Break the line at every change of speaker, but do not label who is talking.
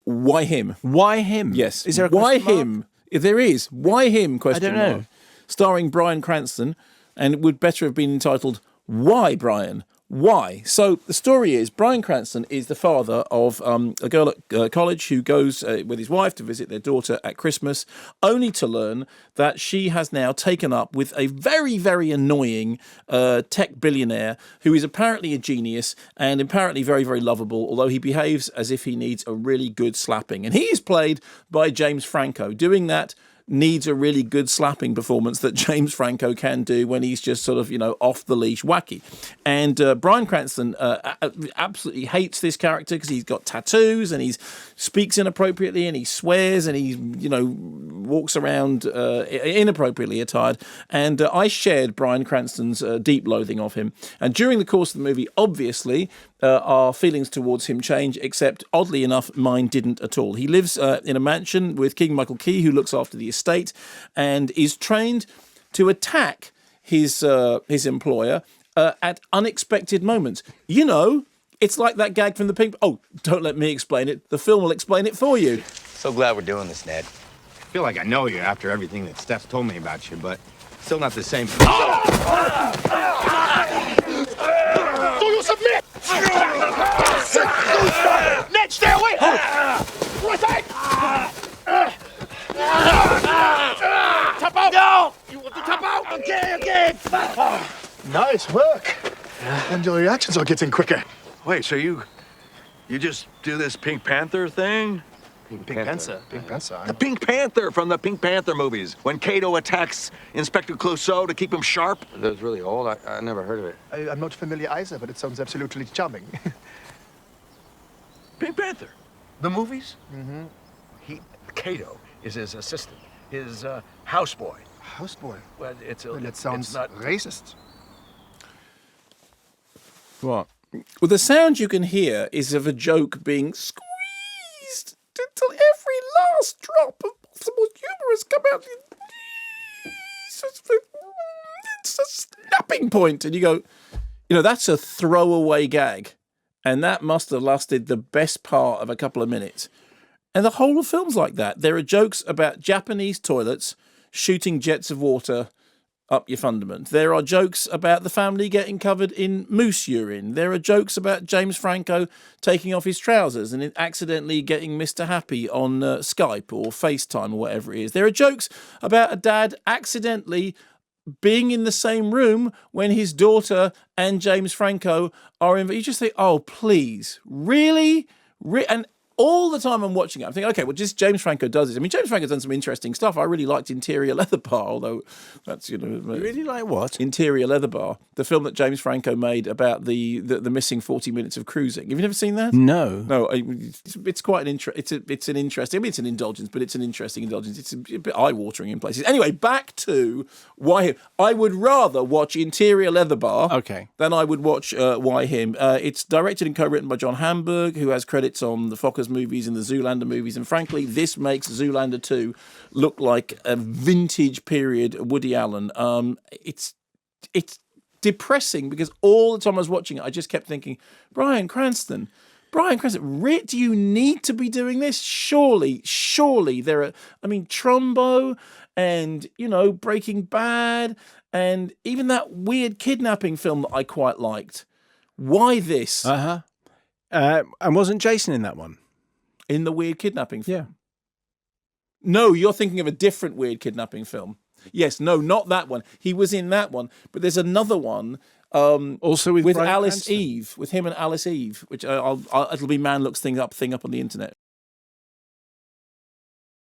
Why him?
Why him?
Yes.
Is there a
why
question mark?
him? If there is. Why him? Question
I don't know.
mark. Starring Bryan Cranston, and it would better have been entitled Why Bryan? Why? So the story is Bryan Cranston is the father of a girl at college who goes with his wife to visit their daughter at Christmas, only to learn that she has now taken up with a very, very annoying tech billionaire who is apparently a genius and apparently very, very lovable, although he behaves as if he needs a really good slapping. And he is played by James Franco. Doing that needs a really good slapping performance that James Franco can do when he's just sort of, off the leash wacky. And Bryan Cranston absolutely hates this character because he's got tattoos and he speaks inappropriately and he swears and he, walks around inappropriately attired. And I shared Bryan Cranston's deep loathing of him. And during the course of the movie, obviously, our feelings towards him change, except oddly enough, mine didn't at all. He lives in a mansion with Keegan-Michael Key, who looks after the estate, and is trained to attack his employer at unexpected moments. It's like that gag from the Pink... Oh, don't let me explain it. The film will explain it for you.
So glad we're doing this, Ned.
I feel like I know you after everything that Steph told me about you, but still not the same.
Do you submit? Ned, stay away! Right side! Tap out! No! You want to tap out? Okay.
Nice work. And your reactions are getting quicker.
Wait, so you just do this Pink Panther thing?
Pink Panther.
The Pink Panther from the Pink Panther movies. When Kato attacks Inspector Clouseau to keep him sharp.
That was really old. I never heard of it.
I'm not familiar either, but it sounds absolutely charming.
Pink Panther. The movies? Mm-hmm. Kato is his assistant, his houseboy.
Houseboy?
Well,
that sounds
it's not
racist.
What? Well, the sound you can hear is of a joke being squeezed until every last drop of possible humour has come out. It's a snapping point. And you go, that's a throwaway gag. And that must have lasted the best part of a couple of minutes. And the whole of the film's like that. There are jokes about Japanese toilets shooting jets of water up your fundament. There are jokes about the family getting covered in moose urine. There are jokes about James Franco taking off his trousers and accidentally getting Mr. Happy on Skype or FaceTime or whatever it is. There are jokes about a dad accidentally being in the same room when his daughter and James Franco are in. You just think, oh, please, really? And all the time I'm watching it, I'm thinking, okay, well, just James Franco does this. I mean, James Franco's done some interesting stuff. I really liked Interior Leather Bar, although that's,
You really like what?
Interior Leather Bar, the film that James Franco made about the missing 40 minutes of cruising. Have you never seen that?
No.
No, it's quite an it's an interesting, I mean, it's an indulgence, but it's an interesting indulgence. It's a bit eye-watering in places. Anyway, back to Why Him. I would rather watch Interior Leather Bar than I would watch Why Him. It's directed and co-written by John Hamburg, who has credits on the Fockers movies and the Zoolander movies, and frankly, this makes Zoolander 2 look like a vintage period Woody Allen. It's depressing because all the time I was watching it, I just kept thinking, Bryan Cranston, do you need to be doing this? Surely there are, Trumbo and, Breaking Bad and even that weird kidnapping film that I quite liked. Why this?
And wasn't Jason in that one?
In the weird kidnapping film?
Yeah.
No, you're thinking of a different weird kidnapping film. Yes, no, not that one. He was in that one, but there's another one
also with
Alice
Cranston.
Eve, with him and Alice Eve, which it'll be Man Looks Thing Up on the internet.